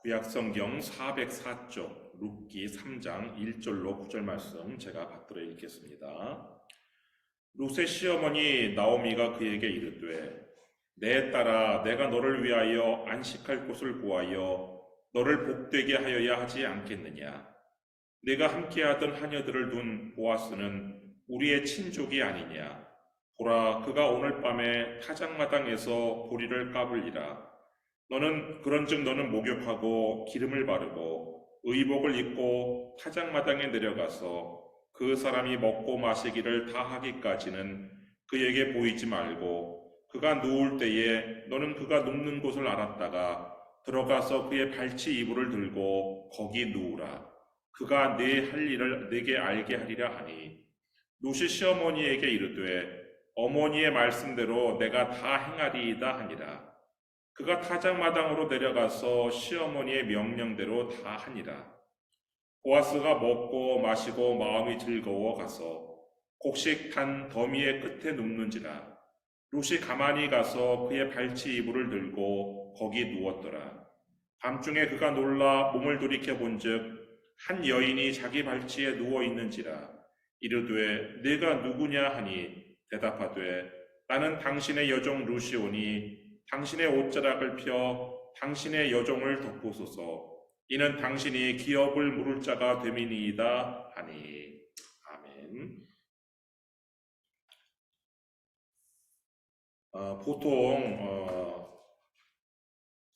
구약성경 404쪽 룻기 3장 1절로 9절 말씀 제가 받들어 읽겠습니다. 룻의 시어머니 나오미가 그에게 이르되 내 딸아 내가 너를 위하여 안식할 곳을 구하여 너를 복되게 하여야 하지 않겠느냐. 내가 함께하던 하녀들을 둔 보아스는 우리의 친족이 아니냐. 보라 그가 오늘 밤에 타작마당에서 보리를 까불리라. 그런즉 너는 목욕하고 기름을 바르고 의복을 입고 타작마당에 내려가서 그 사람이 먹고 마시기를 다 하기까지는 그에게 보이지 말고 그가 누울 때에 너는 그가 눕는 곳을 알았다가 들어가서 그의 발치 이불을 들고 거기 누우라. 그가 네 할 일을 네게 알게 하리라 하니 룻이 시어머니에게 이르되 어머니의 말씀대로 내가 다 행하리이다 하니라. 그가 타작마당으로 내려가서 시어머니의 명령대로 다 하니라. 보아스가 먹고 마시고 마음이 즐거워 가서 곡식 탄 더미의 끝에 눕는지라. 룻이 가만히 가서 그의 발치 이불을 들고 거기 누웠더라. 밤중에 그가 놀라 몸을 돌이켜 본즉 한 여인이 자기 발치에 누워 있는지라. 이르되 네가 누구냐 하니 대답하되 나는 당신의 여종 룻이오니 당신의 옷자락을 펴 당신의 여종을 덮으소서. 이는 당신이 기업을 물을 자가 됨이니이다 하니. 아멘. 보통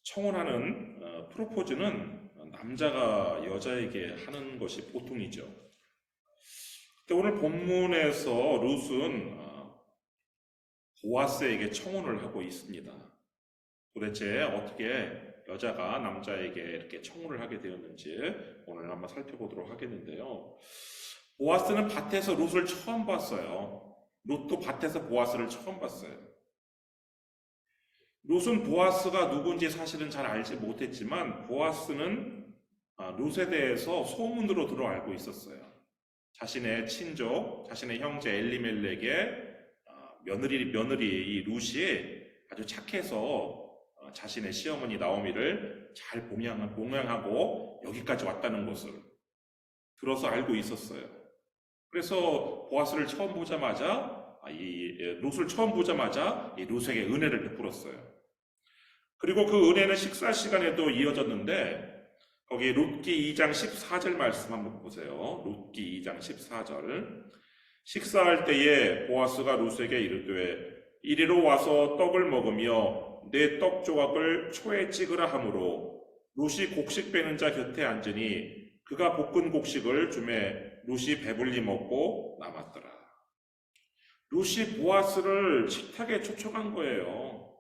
청혼하는 프로포즈는 남자가 여자에게 하는 것이 보통이죠. 근데 오늘 본문에서 룻은 보아스에게 청혼을 하고 있습니다. 도대체 어떻게 여자가 남자에게 이렇게 청혼을 하게 되었는지 오늘 한번 살펴보도록 하겠는데요. 보아스는 밭에서 룻을 처음 봤어요. 룻도 밭에서 보아스를 처음 봤어요. 룻은 보아스가 누군지 사실은 잘 알지 못했지만 보아스는 룻에 대해서 소문으로 들어 알고 있었어요. 자신의 친족, 자신의 형제 엘리멜렉의 며느리 이 룻이 아주 착해서 자신의 시어머니 나오미를 잘 봉양하고 여기까지 왔다는 것을 들어서 알고 있었어요. 그래서 보아스를 처음 보자마자 룻을 처음 보자마자 이 룻에게 은혜를 베풀었어요. 그리고 그 은혜는 식사 시간에도 이어졌는데 거기 룻기 2장 14절 말씀 한번 보세요. 룻기 2장 14절. 식사할 때에 보아스가 룻에게 이르되 이리로 와서 떡을 먹으며 내 떡 조각을 초에 찍으라 하므로 룻이 곡식 빼는 자 곁에 앉으니 그가 볶은 곡식을 주매 룻이 배불리 먹고 남았더라. 룻이 보아스를 식탁에 초청한 거예요.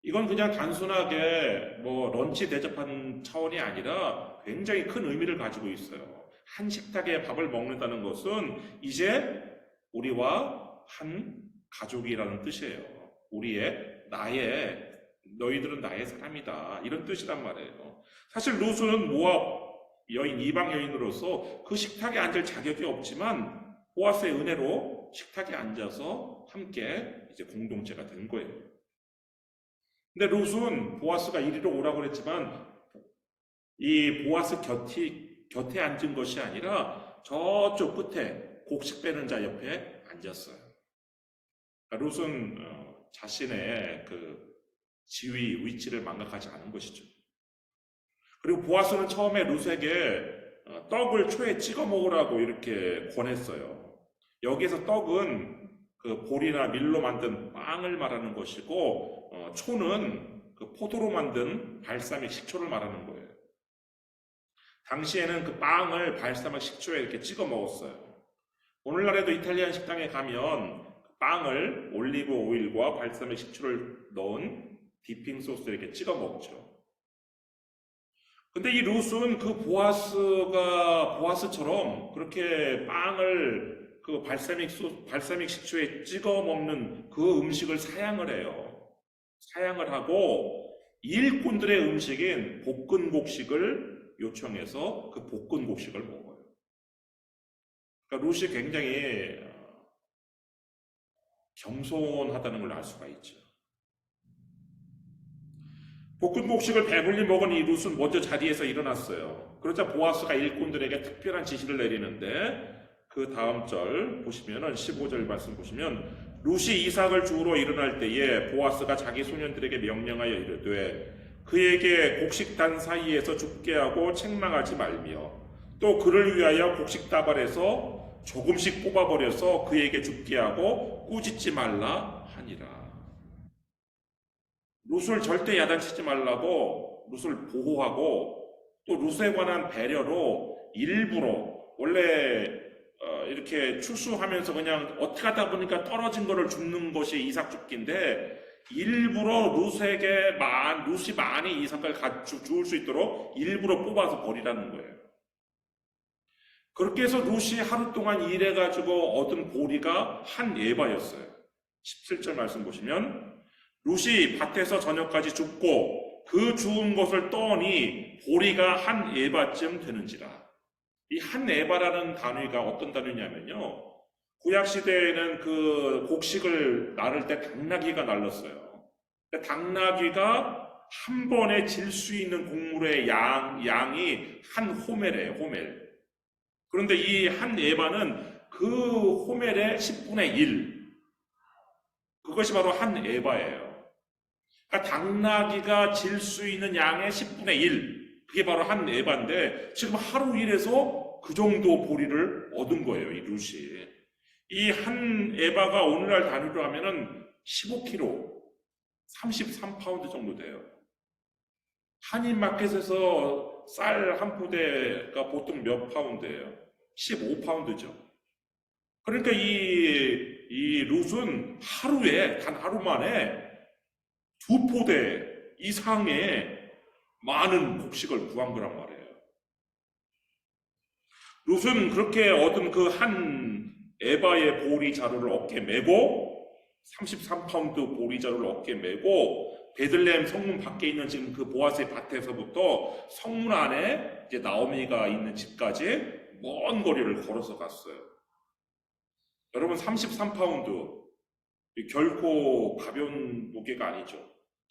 이건 그냥 단순하게 런치 대접한 차원이 아니라 굉장히 큰 의미를 가지고 있어요. 한 식탁에 밥을 먹는다는 것은 이제 우리와 한 가족이라는 뜻이에요. 너희들은 나의 사람이다. 이런 뜻이란 말이에요. 사실 룻은 모압 여인, 이방 여인으로서 그 식탁에 앉을 자격이 없지만 보아스의 은혜로 식탁에 앉아서 함께 이제 공동체가 된 거예요. 근데 룻은 보아스가 이리로 오라고 그랬지만 이 보아스 곁에 앉은 것이 아니라 저쪽 끝에 곡식 빼는 자 옆에 앉았어요. 그러니까 룻은 자신의 그 지위, 위치를 망각하지 않은 것이죠. 그리고 보아스는 처음에 룻에게 떡을 초에 찍어 먹으라고 이렇게 권했어요. 여기에서 떡은 그 보리나 밀로 만든 빵을 말하는 것이고 초는 그 포도로 만든 발사믹 식초를 말하는 거예요. 당시에는 그 빵을 발사믹 식초에 이렇게 찍어 먹었어요. 오늘날에도 이탈리안 식당에 가면 빵을 올리브 오일과 발사믹 식초를 넣은 디핑 소스에 이렇게 찍어 먹죠. 근데 이 룻은 그 보아스처럼 그렇게 빵을 그 발사믹 식초에 찍어 먹는 그 음식을 사양을 해요. 사양을 하고 일꾼들의 음식인 볶은 곡식을 요청해서 그 볶은 곡식을 먹어요. 그러니까 룻이 굉장히 겸손하다는 걸 알 수가 있죠. 볶은 곡식을 배불리 먹은 이 룻은 먼저 자리에서 일어났어요. 그러자 보아스가 일꾼들에게 특별한 지시를 내리는데 그 다음 절 보시면은 15절 말씀 보시면 룻이 이삭을 주우러 일어날 때에 보아스가 자기 소년들에게 명령하여 이르되 그에게 곡식단 사이에서 죽게 하고 책망하지 말며 또 그를 위하여 곡식 다발에서 조금씩 뽑아버려서 그에게 죽게 하고 꾸짖지 말라 하니라. 룻을 절대 야단치지 말라고 룻을 보호하고 또 룻에 관한 배려로 일부러 원래 이렇게 추수하면서 그냥 어떻게 하다 보니까 떨어진 거를 줍는 것이 이삭 줍기인데 일부러 룻이 많이 이삭을 주울 수 있도록 일부러 뽑아서 버리라는 거예요. 그렇게 해서 룻이 하루 동안 일해가지고 얻은 보리가 한 에바였어요. 17절 말씀 보시면 룻이 밭에서 저녁까지 줍고 그 주운 것을 떠니 보리가 한 에바쯤 되는지라. 이 한 에바라는 단위가 어떤 단위냐면요. 구약시대에는 그 곡식을 나를 때 당나귀가 날랐어요. 당나귀가 한 번에 질 수 있는 곡물의 양이 한 호멜이에요, 호멜. 그런데 이 한 에바는 그 호멜의 10분의 1. 그것이 바로 한 에바예요. 그러니까 당나귀가 질 수 있는 양의 10분의 1. 그게 바로 한 에바인데 지금 하루 일해서 그 정도 보리를 얻은 거예요, 이 룻이. 이 한 에바가 오늘날 단위로 하면은 15kg, 33파운드 정도 돼요. 한인마켓에서 쌀 한 포대가 보통 몇 파운드예요? 15파운드죠. 그러니까 이 룻은 하루에, 단 하루 만에 2포대 이상의 많은 곡식을 구한 거란 말이에요. 룻은 그렇게 얻은 그 한 에바의 보리 자루를 어깨에 메고 33파운드 보리 자루를 어깨에 메고 베들레헴 성문 밖에 있는 지금 그 보아스의 밭에서부터 성문 안에 이제 나오미가 있는 집까지 먼 거리를 걸어서 갔어요. 여러분 33파운드 결코 가벼운 무게가 아니죠.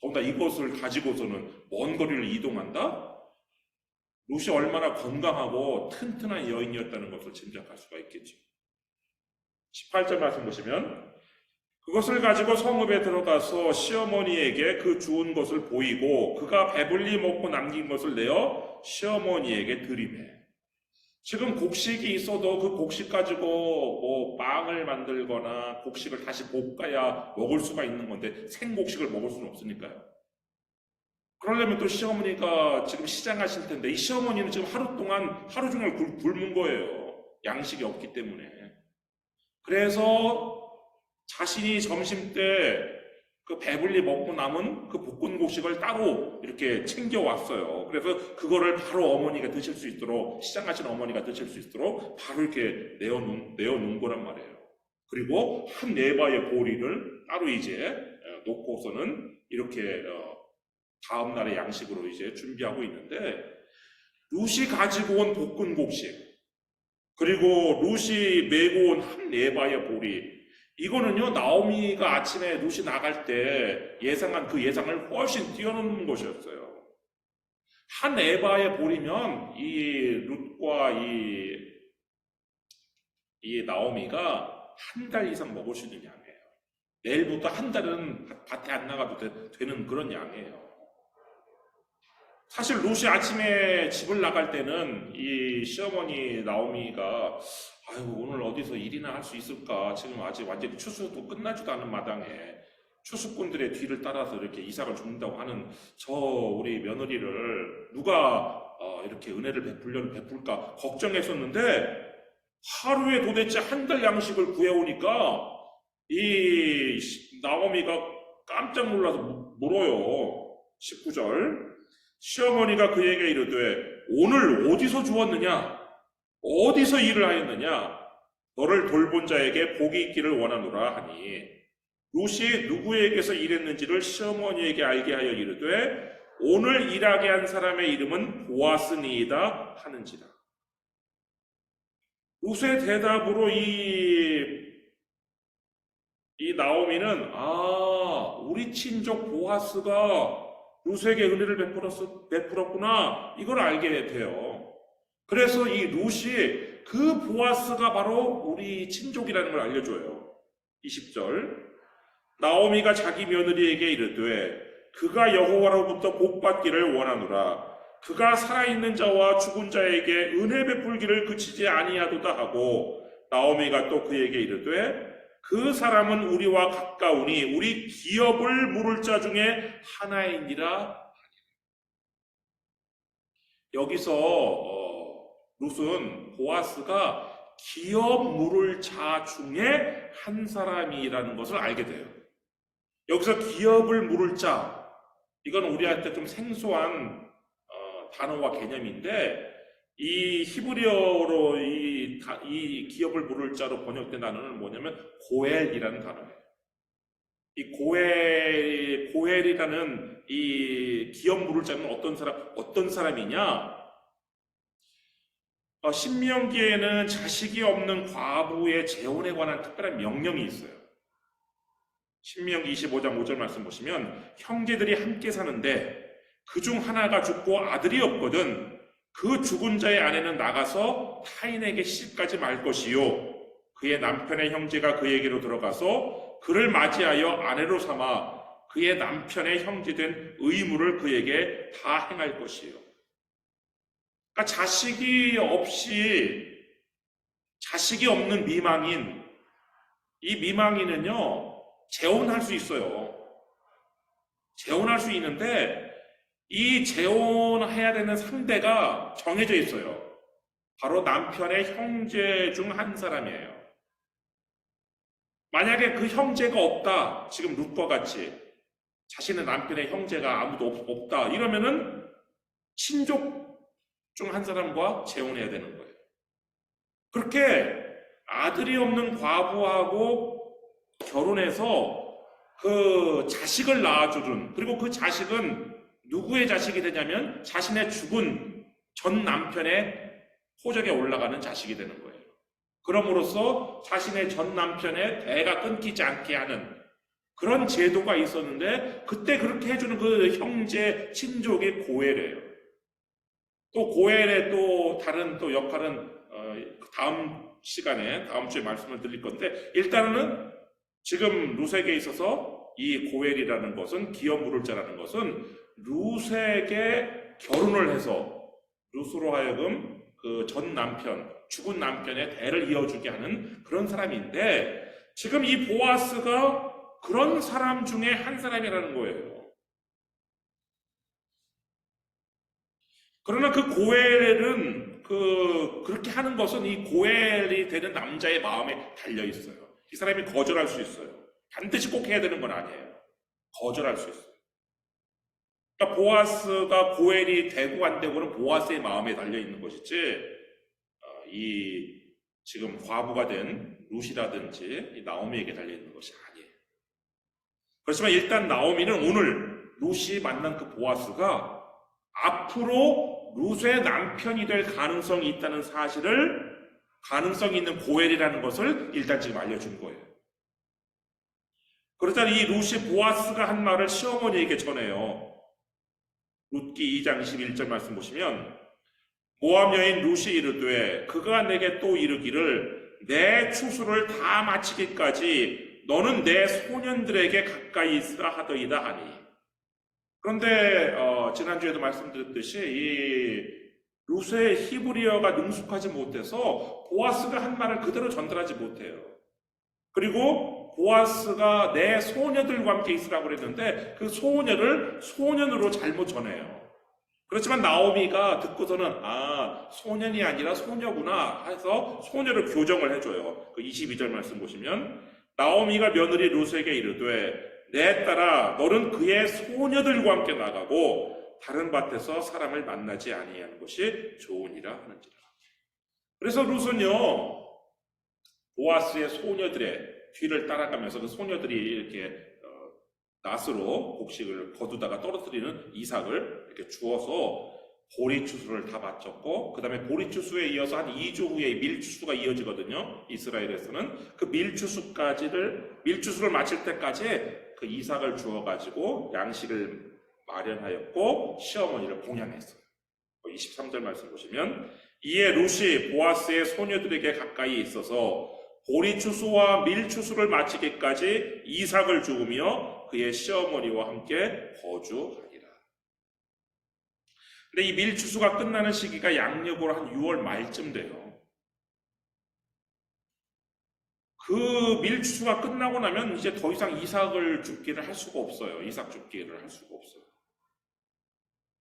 더군다나 이것을 가지고서는 먼 거리를 이동한다? 룻이 얼마나 건강하고 튼튼한 여인이었다는 것을 짐작할 수가 있겠죠. 18절 말씀 보시면 그것을 가지고 성읍에 들어가서 시어머니에게 그 주운 것을 보이고 그가 배불리 먹고 남긴 것을 내어 시어머니에게 드리매. 지금 곡식이 있어도 그 곡식 가지고 뭐 빵을 만들거나 곡식을 다시 볶아야 먹을 수가 있는 건데 생곡식을 먹을 수는 없으니까요. 그러려면 또 시어머니가 지금 시장하실 텐데 이 시어머니는 지금 하루 종일 굶은 거예요. 양식이 없기 때문에. 그래서 자신이 점심때 그 배불리 먹고 남은 그 볶은 곡식을 따로 이렇게 챙겨왔어요. 그래서 그거를 바로 어머니가 드실 수 있도록, 시장하신 어머니가 드실 수 있도록 바로 이렇게 내어놓은 거란 말이에요. 그리고 한 네바의 보리를 따로 이제 놓고서는 이렇게 다음날의 양식으로 이제 준비하고 있는데, 룻이 가지고 온 볶은 곡식, 그리고 룻이 메고 온 한 네바의 보리, 이거는요, 나오미가 아침에 룻이 나갈 때 예상한 그 예상을 훨씬 뛰어넘는 것이었어요. 한 에바의 보리면 이 룻과 이 나오미가 한 달 이상 먹을 수 있는 양이에요. 내일부터 한 달은 밭에 안 나가도 되는 그런 양이에요. 사실 룻이 아침에 집을 나갈 때는 이 시어머니 나오미가 아유 오늘 어디서 일이나 할 수 있을까, 지금 아직 완전히 추수도 끝나지도 않은 마당에 추수꾼들의 뒤를 따라서 이렇게 이삭을 줍는다고 하는 저 우리 며느리를 누가 이렇게 은혜를 베풀까 걱정했었는데, 하루에 도대체 한 달 양식을 구해오니까 이 나오미가 깜짝 놀라서 물어요. 19절 시어머니가 그에게 이르되 오늘 어디서 주었느냐, 어디서 일을 하였느냐, 너를 돌본 자에게 복이 있기를 원하노라 하니, 룻이 누구에게서 일했는지를 시어머니에게 알게 하여 이르되 오늘 일하게 한 사람의 이름은 보아스니이다 하는지라. 룻의 대답으로 이 나오미는 우리 친족 보아스가 룻에게 은혜를 베풀었구나, 이걸 알게 돼요. 그래서 이 룻이 그 보아스가 바로 우리 친족이라는 걸 알려줘요. 20절, 나오미가 자기 며느리에게 이르되 그가 여호와로부터 복받기를 원하노라. 그가 살아있는 자와 죽은 자에게 은혜 베풀기를 그치지 아니하도다 하고, 나오미가 또 그에게 이르되 그 사람은 우리와 가까우니 우리 기업을 물을 자 중에 하나이니라. 여기서 룻은 보아스가 기업 물을 자 중에 한 사람이라는 것을 알게 돼요. 여기서 기업을 물을 자, 이건 우리한테 좀 생소한 단어와 개념인데, 이 히브리어로 이 기업을 물을 자로 번역된 단어는 뭐냐면 고엘이라는 단어예요. 이 고엘이라는 이 기업 물을 자는 어떤 사람이냐? 신명기에는 자식이 없는 과부의 재혼에 관한 특별한 명령이 있어요. 신명기 25장 5절 말씀 보시면, 형제들이 함께 사는데 그중 하나가 죽고 아들이 없거든 그 죽은 자의 아내는 나가서 타인에게 시집가지 말 것이요, 그의 남편의 형제가 그에게로 들어가서 그를 맞이하여 아내로 삼아 그의 남편의 형제된 의무를 그에게 다 행할 것이요. 그러니까 자식이 없는 미망인, 이 미망인은요 재혼할 수 있어요. 재혼할 수 있는데 이 재혼해야 되는 상대가 정해져 있어요. 바로 남편의 형제 중 한 사람이에요. 만약에 그 형제가 없다, 지금 룻과 같이 자신의 남편의 형제가 아무도 없다, 이러면은 친족 중 한 사람과 재혼해야 되는 거예요. 그렇게 아들이 없는 과부하고 결혼해서 그 자식을 낳아주는, 그리고 그 자식은 누구의 자식이 되냐면 자신의 죽은 전 남편의 호적에 올라가는 자식이 되는 거예요. 그럼으로써 자신의 전 남편의 대가 끊기지 않게 하는 그런 제도가 있었는데, 그때 그렇게 해주는 그 형제 친족이 고엘이에요. 또 고엘의 또 다른 또 역할은 다음 시간에 다음 주에 말씀을 드릴 건데, 일단은 지금 룻에게 있어서 이 고엘이라는 것은, 기업 물을 자라는 것은 룻에게 결혼을 해서 룻으로 하여금 그 전 남편, 죽은 남편의 대를 이어주게 하는 그런 사람인데, 지금 이 보아스가 그런 사람 중에 한 사람이라는 거예요. 그러나 그 고엘은 그렇게 하는 것은 이 고엘이 되는 남자의 마음에 달려 있어요. 이 사람이 거절할 수 있어요. 반드시 꼭 해야 되는 건 아니에요. 거절할 수 있어요. 그러니까 보아스가 고엘이 되고 안 되고는 보아스의 마음에 달려 있는 것이지, 이 지금 과부가 된 룻이라든지 나오미에게 달려 있는 것이 아니에요. 그렇지만 일단 나오미는 오늘 룻이 만난 그 보아스가 앞으로 룻의 남편이 될 가능성이 있다는 사실을, 가능성이 있는 고엘이라는 것을 일단 지금 알려준 거예요. 그러자 이 룻이 보아스가 한 말을 시어머니에게 전해요. 룻기 2장 21절 말씀 보시면, 모압 여인 룻이 이르되 그가 내게 또 이르기를 내 추수를 다 마치기까지 너는 내 소년들에게 가까이 있으라 하더이다 하니. 그런데 지난주에도 말씀드렸듯이 이 룻의 히브리어가 능숙하지 못해서 보아스가 한 말을 그대로 전달하지 못해요. 그리고 보아스가 내 소녀들과 함께 있으라고 그랬는데 그 소녀를 소년으로 잘못 전해요. 그렇지만 나오미가 듣고서는 소년이 아니라 소녀구나 해서 소녀를 교정을 해줘요. 그 22절 말씀 보시면, 나오미가 며느리 룻에게 이르되 내 딸아 너는 그의 소녀들과 함께 나가고 다른 밭에서 사람을 만나지 아니하는 것이 좋으니라 하는지라. 그래서 룻은요 보아스의 소녀들의 뒤를 따라가면서 그 소녀들이 이렇게 낫으로 곡식을 거두다가 떨어뜨리는 이삭을 이렇게 주어서 보리추수를 다 바쳤고, 그 다음에 보리추수에 이어서 한 2주 후에 밀추수가 이어지거든요. 이스라엘에서는 그 밀추수를 마칠 때까지 그 이삭을 주어가지고 양식을 마련하였고 시어머니를 봉양했어요. 23절 말씀 보시면 이에 룻이 보아스의 소녀들에게 가까이 있어서 보리추수와 밀추수를 마치기까지 이삭을 죽으며 그의 시어머니와 함께 거주하니라. 근데 이 밀추수가 끝나는 시기가 양력으로 한 6월 말쯤 돼요. 그 밀추수가 끝나고 나면 이제 더 이상 이삭을 죽기를 할 수가 없어요. 이삭 죽기를 할 수가 없어요.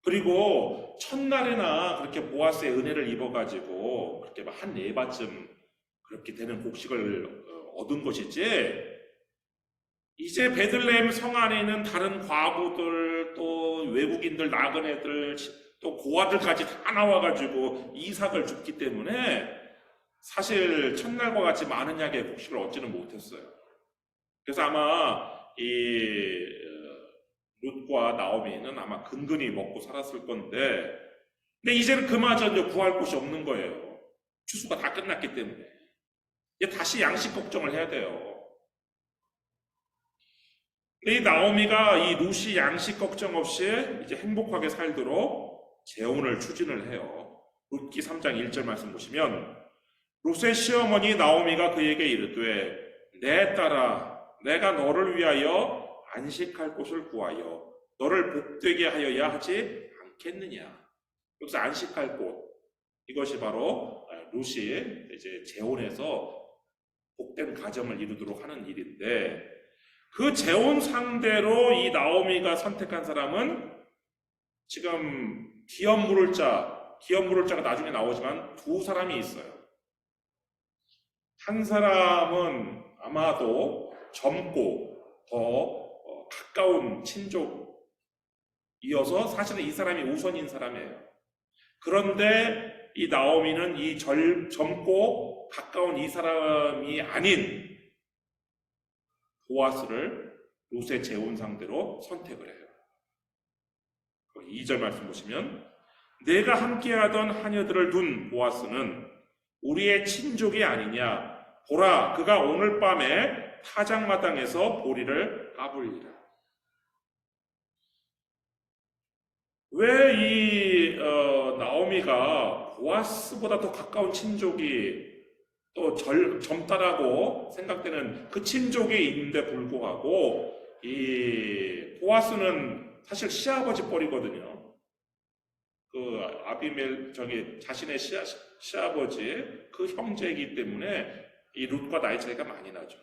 그리고 첫날에나 그렇게 보아스의 은혜를 입어가지고 그렇게 한 4바쯤 그렇게 되는 곡식을 얻은 것이지, 이제 베들레헴 성 안에 있는 다른 과부들, 또 외국인들, 나그네들, 또 고아들까지 다 나와가지고 이삭을 줍기 때문에 사실 첫날과 같이 많은 양의 곡식을 얻지는 못했어요. 그래서 아마 이 룻과 나오미는 아마 근근히 먹고 살았을 건데, 근데 이제는 그마저 이제 구할 곳이 없는 거예요. 추수가 다 끝났기 때문에. 이제 다시 양식 걱정을 해야 돼요. 이 나오미가 이 룻이 양식 걱정 없이 이제 행복하게 살도록 재혼을 추진을 해요. 룻기 3장 1절 말씀 보시면 룻의 시어머니 나오미가 그에게 이르되 내 딸아 내가 너를 위하여 안식할 곳을 구하여 너를 복되게 하여야 하지 않겠느냐. 여기서 안식할 곳, 이것이 바로 룻이 이제 재혼해서 복된 가정을 이루도록 하는 일인데, 그 재혼 상대로 이 나오미가 선택한 사람은 지금 기업 물을 자가 나중에 나오지만 2사람이 있어요. 한 사람은 아마도 젊고 더 가까운 친족이어서 사실은 이 사람이 우선인 사람이에요. 그런데 이 나오미는 이 젊고 가까운 이 사람이 아닌 보아스를 룻의 재혼 상대로 선택을 해요. 2절 말씀 보시면 내가 함께하던 하녀들을 둔 보아스는 우리의 친족이 아니냐. 보라, 그가 오늘 밤에 타작마당에서 보리를 까불리라. 왜 이 나오미가 보아스보다 더 가까운 친족이 또 젊다라고 생각되는 그 친족이 있는데 불구하고 이 보아스는 사실 시아버지 뻘이거든요. 그 아비멜 자신의 시아버지 그 형제이기 때문에 이 룻과 나이 차이가 많이 나죠.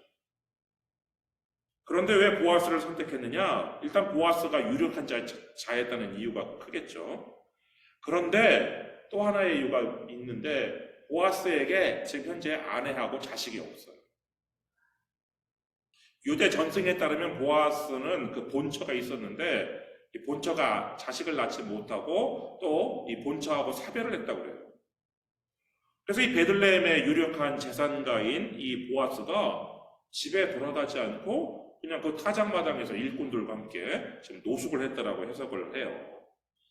그런데 왜 보아스를 선택했느냐? 일단 보아스가 유력한 자였다는 이유가 크겠죠. 그런데 또 하나의 이유가 있는데, 보아스에게 지금 현재 아내하고 자식이 없어요. 유대 전승에 따르면 보아스는 그 본처가 있었는데 이 본처가 자식을 낳지 못하고 또 이 본처하고 사별을 했다고 그래요. 그래서 이 베들레헴의 유력한 재산가인 이 보아스가 집에 돌아가지 않고 그냥 그 타작마당에서 일꾼들과 함께 지금 노숙을 했다라고 해석을 해요.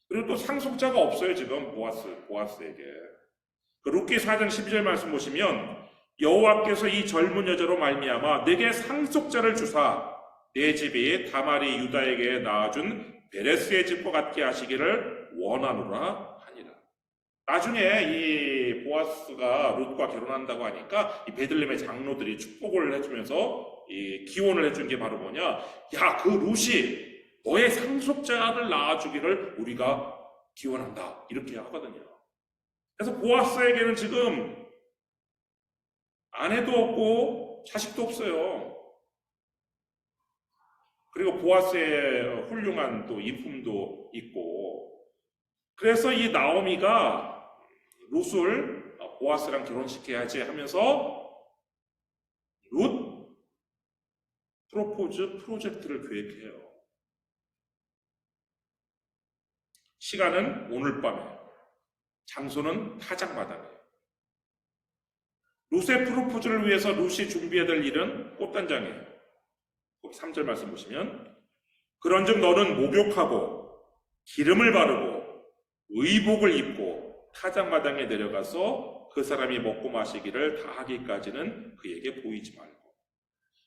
그리고 또 상속자가 없어요, 지금 보아스에게. 그 룻기 4장 12절 말씀 보시면 여호와께서 이 젊은 여자로 말미암아 내게 상속자를 주사 내 집이 다말이 유다에게 낳아준 베레스의 집과 같게 하시기를 원하노라 하니라. 나중에 이 보아스가 룻과 결혼한다고 하니까 이 베들레헴의 장로들이 축복을 해주면서 이 기원을 해준 게 바로 뭐냐? 야, 그 룻이 너의 상속자를 낳아주기를 우리가 기원한다, 이렇게 하거든요. 그래서 보아스에게는 지금 아내도 없고 자식도 없어요. 그리고 보아스의 훌륭한 또 이품도 있고, 그래서 이 나오미가 룻을 보아스랑 결혼시켜야지 하면서 룻 프로포즈 프로젝트를 계획해요. 시간은 오늘 밤에, 장소는 타작마당이에요. 룻의 프로포즈를 위해서 룻이 준비해야 될 일은 꽃단장이에요. 3절 말씀 보시면 그런즉 너는 목욕하고 기름을 바르고 의복을 입고 타작마당에 내려가서 그 사람이 먹고 마시기를 다 하기까지는 그에게 보이지 말고.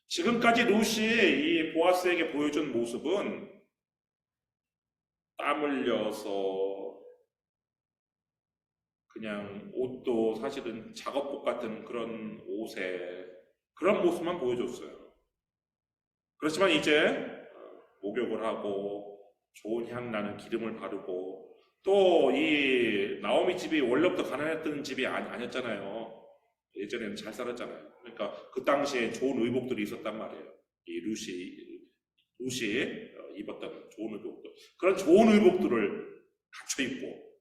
지금까지 룻이 이 보아스에게 보여준 모습은 땀 흘려서 그냥 옷도 사실은 작업복 같은 그런 옷에 그런 모습만 보여줬어요. 그렇지만 이제 목욕을 하고 좋은 향 나는 기름을 바르고 또 이 나오미 집이 원래부터 가난했던 집이 아니었잖아요. 예전에는 잘 살았잖아요. 그러니까 그 당시에 좋은 의복들이 있었단 말이에요. 이 루시 입었던 좋은 의복들. 그런 좋은 의복들을 갖춰 입고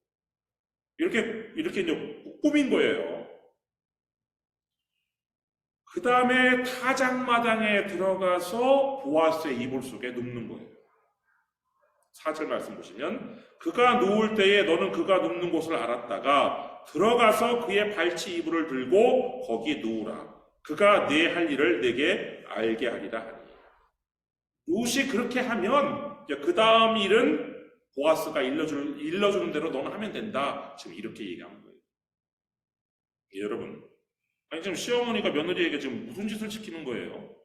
이렇게 이제 꾸민 거예요. 그 다음에 타작마당에 들어가서 보아스의 이불 속에 눕는 거예요. 4절 말씀 보시면 그가 누울 때에 너는 그가 눕는 곳을 알았다가 들어가서 그의 발치 이불을 들고 거기 누우라. 그가 네 할 일을 내게 알게 하리라 하니. 룻이 그렇게 하면 그 다음 일은 보아스가 일러주는 대로 너는 하면 된다. 지금 이렇게 얘기하는 거예요. 여러분, 아니 지금 시어머니가 며느리에게 지금 무슨 짓을 시키는 거예요?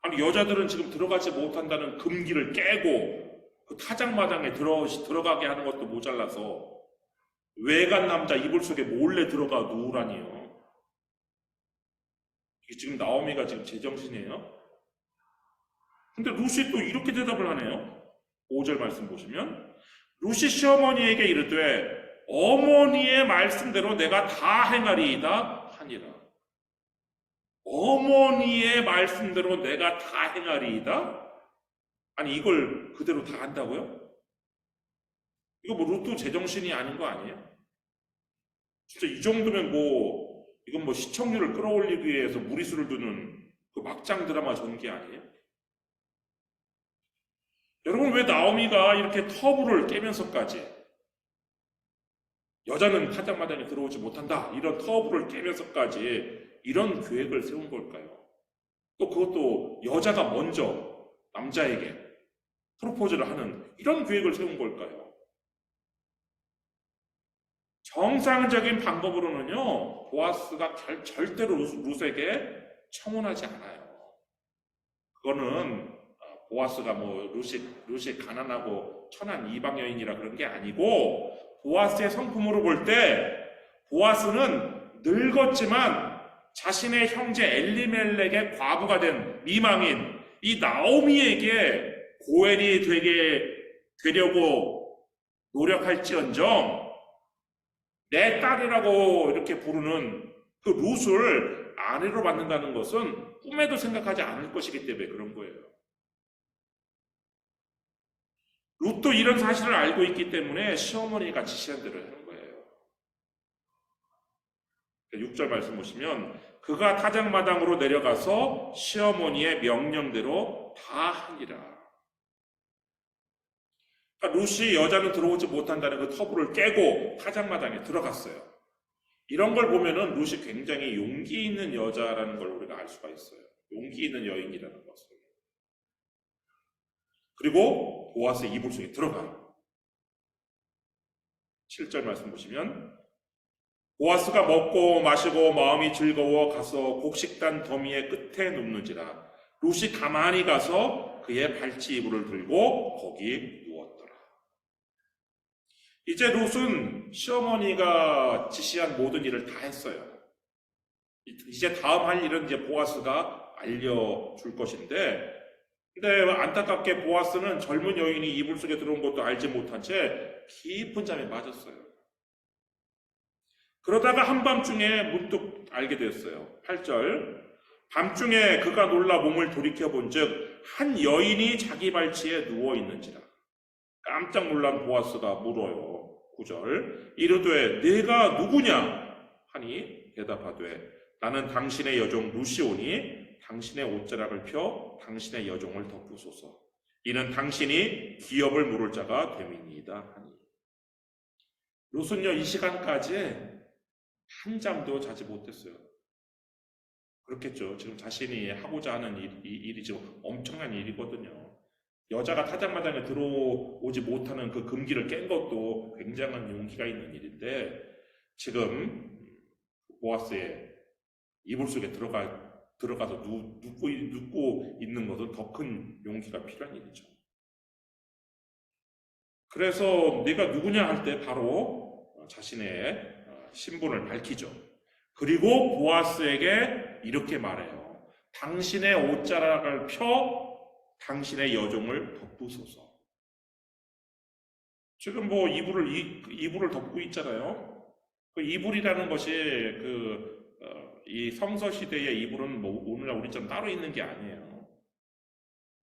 아니 여자들은 지금 들어가지 못한다는 금기를 깨고 그 타작마당에 들어가게 하는 것도 모자라서 외간 남자 이불 속에 몰래 들어가 누우라니요. 이게 지금 나오미가 지금 제정신이에요? 근데 룻이 또 이렇게 대답을 하네요. 5절 말씀 보시면 룻이 시어머니에게 이르되 어머니의 말씀대로 내가 다 행하리이다 하니라. 어머니의 말씀대로 내가 다 행하리이다? 아니 이걸 그대로 다 한다고요? 이거 뭐 룻도 제정신이 아닌 거 아니에요? 진짜 이 정도면 뭐 이건 뭐 시청률을 끌어올리기 위해서 무리수를 두는 그 막장 드라마 전개 아니에요? 여러분 왜 나오미가 이렇게 터부를 깨면서까지 여자는 타작마당에 들어오지 못한다 이런 터부를 깨면서까지 이런 계획을 세운 걸까요? 또 그것도 여자가 먼저 남자에게 프로포즈를 하는 이런 계획을 세운 걸까요? 정상적인 방법으로는요 보아스가 절대로 룻에게 청혼하지 않아요. 그거는 보아스가 뭐 룻이 가난하고 천한 이방 여인이라 그런 게 아니고 보아스의 성품으로 볼 때 보아스는 늙었지만 자신의 형제 엘리멜렉의 과부가 된 미망인 이 나오미에게 고엘이 되려고 노력할지언정 내 딸이라고 이렇게 부르는 그 룻을 아내로 받는다는 것은 꿈에도 생각하지 않을 것이기 때문에 그런 거예요. 룻도 이런 사실을 알고 있기 때문에 시어머니가 지시한 대로 하는 거예요. 6절 말씀 보시면 그가 타작마당으로 내려가서 시어머니의 명령대로 다 하니라. 그러니까 룻이 여자는 들어오지 못한다는 그 터부를 깨고 타작마당에 들어갔어요. 이런 걸 보면은 룻이 굉장히 용기 있는 여자라는 걸 우리가 알 수가 있어요. 용기 있는 여인이라는 것을. 그리고 보아스의 이불 속에 들어가요. 7절 말씀 보시면 보아스가 먹고 마시고 마음이 즐거워 가서 곡식단 더미의 끝에 눕는지라 룻이 가만히 가서 그의 발치 이불을 들고 거기 누웠더라. 이제 룻은 시어머니가 지시한 모든 일을 다 했어요. 이제 다음 할 일은 이제 보아스가 알려줄 것인데 근데 안타깝게 보아스는 젊은 여인이 이불 속에 들어온 것도 알지 못한 채 깊은 잠에 빠졌어요. 그러다가 한밤중에 문득 알게 됐어요. 8절 밤중에 그가 놀라 몸을 돌이켜본 즉 한 여인이 자기 발치에 누워있는지라. 깜짝 놀란 보아스가 물어요. 9절 이르되 네가 누구냐 하니 대답하되 나는 당신의 여종 룻이오니 당신의 옷자락을 펴 당신의 여종을 덮으소서. 이는 당신이 기업을 물을 자가 됨이니이다 하니. 룻은요 이 시간까지 한 잠도 자지 못했어요. 그렇겠죠. 지금 자신이 하고자 하는 일이 지금 엄청난 일이거든요. 여자가 타작마당에 들어오지 못하는 그 금기를 깬 것도 굉장한 용기가 있는 일인데 지금 보아스의 이불 속에 들어가서 눕고 있는 것은 더 큰 용기가 필요한 일이죠. 그래서 네가 누구냐 할 때 바로 자신의 신분을 밝히죠. 그리고 보아스에게 이렇게 말해요. 당신의 옷자락을 펴 당신의 여종을 덮으소서. 지금 뭐 이불을 덮고 있잖아요. 그 이불이라는 것이 이 성서 시대의 이불은 뭐 오늘날 우리처럼 따로 있는 게 아니에요.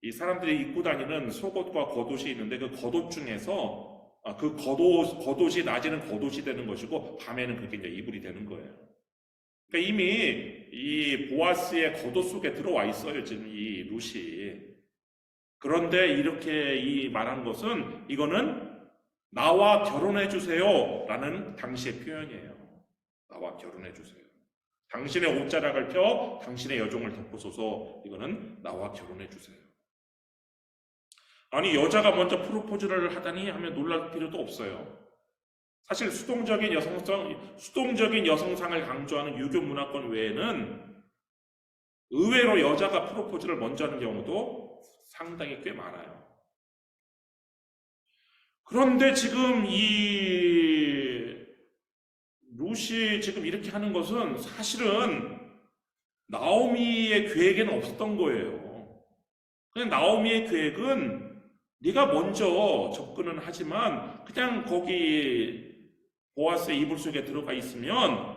이 사람들이 입고 다니는 속옷과 겉옷이 있는데 그 겉옷 중에서 그 겉옷이 낮에는 겉옷이 되는 것이고 밤에는 그게 이제 이불이 되는 거예요. 그러니까 이미 이 보아스의 겉옷 속에 들어와 있어요, 지금 이 룻이. 그런데 이렇게 이 말한 것은 이거는 나와 결혼해 주세요 라는 당시의 표현이에요. 나와 결혼해 주세요. 당신의 옷자락을 펴 당신의 여종을 덮으소서. 이거는 나와 결혼해 주세요. 아니 여자가 먼저 프로포즈를 하다니 하면 놀랄 필요도 없어요. 사실 수동적인 여성상을 강조하는 유교 문화권 외에는 의외로 여자가 프로포즈를 먼저 하는 경우도 상당히 꽤 많아요. 그런데 지금 이 룻이 지금 이렇게 하는 것은 사실은 나오미의 계획에는 없었던 거예요. 그냥 나오미의 계획은 네가 먼저 접근은 하지만 그냥 거기 보아스의 이불 속에 들어가 있으면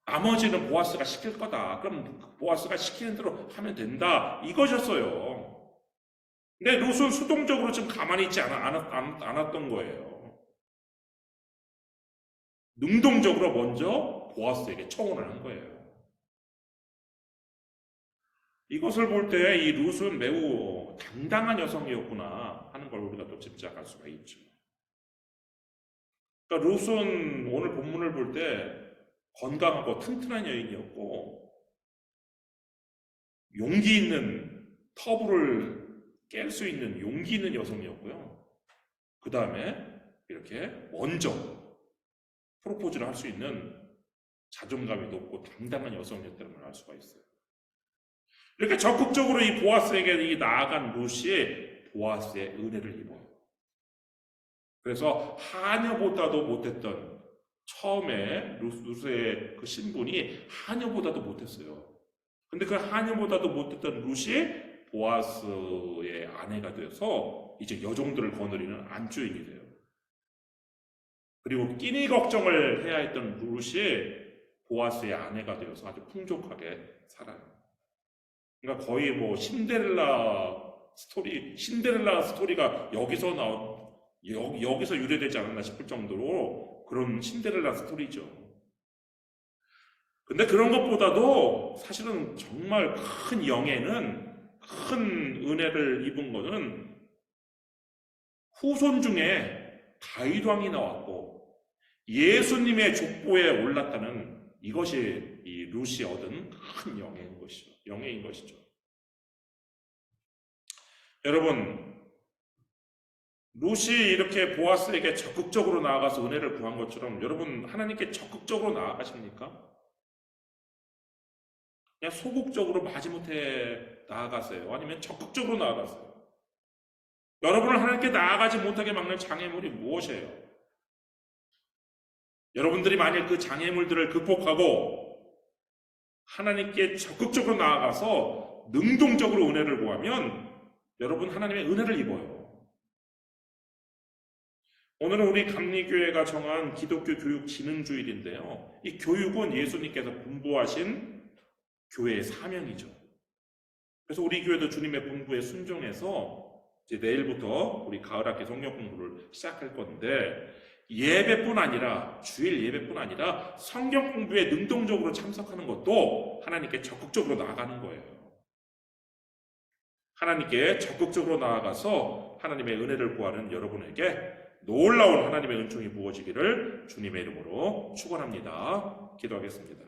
나머지는 보아스가 시킬 거다. 그럼 보아스가 시키는 대로 하면 된다. 이것이었어요. 근데 룻은 수동적으로 지금 가만히 있지 않았던 거예요. 능동적으로 먼저 보아스에게 청혼을 한 거예요. 이것을 볼 때 이 룻은 매우 당당한 여성이었구나 하는 걸 우리가 또 짐작할 수가 있죠. 그러니까 룻은 오늘 본문을 볼 때 건강하고 튼튼한 여인이었고 용기 있는 터부를 깰 수 있는 용기 있는 여성이었고요. 그 다음에 이렇게 먼저 프로포즈를 할 수 있는 자존감이 높고 당당한 여성이었다는 걸 알 수가 있어요. 이렇게 적극적으로 이 보아스에게 나아간 룻이 보아스의 은혜를 입어요. 그래서 하녀보다도 못했던 처음에 룻의 그 신분이 하녀보다도 못했어요. 근데 그 하녀보다도 못했던 룻이 보아스의 아내가 되어서 이제 여종들을 거느리는 안주인이 돼요. 그리고 끼니 걱정을 해야 했던 룻이 보아스의 아내가 되어서 아주 풍족하게 살아요. 그러니까 거의 뭐 신데렐라 스토리가 여기서 유래되지 않았나 싶을 정도로 그런 신데렐라 스토리죠. 근데 그런 것보다도 사실은 정말 큰 큰 은혜를 입은 것은 후손 중에 다윗 왕이 나왔고 예수님의 족보에 올랐다는 이것이 이 룻이 얻은 큰 영예인 것이죠. 여러분, 룻이 이렇게 보아스에게 적극적으로 나아가서 은혜를 구한 것처럼 여러분 하나님께 적극적으로 나아가십니까? 그냥 소극적으로 마지못해 나아가세요? 아니면 적극적으로 나아가세요? 여러분을 하나님께 나아가지 못하게 막는 장애물이 무엇이에요? 여러분들이 만약 그 장애물들을 극복하고 하나님께 적극적으로 나아가서 능동적으로 은혜를 구하면 여러분 하나님의 은혜를 입어요. 오늘은 우리 감리교회가 정한 기독교 교육 진흥주일인데요. 이 교육은 예수님께서 분부하신 교회의 사명이죠. 그래서 우리 교회도 주님의 분부에 순종해서 이제 내일부터 우리 가을학기 성경 공부를 시작할 건데 예배뿐 아니라 주일 예배뿐 아니라 성경 공부에 능동적으로 참석하는 것도 하나님께 적극적으로 나아가는 거예요. 하나님께 적극적으로 나아가서 하나님의 은혜를 구하는 여러분에게 놀라운 하나님의 은총이 부어지기를 주님의 이름으로 축원합니다. 기도하겠습니다.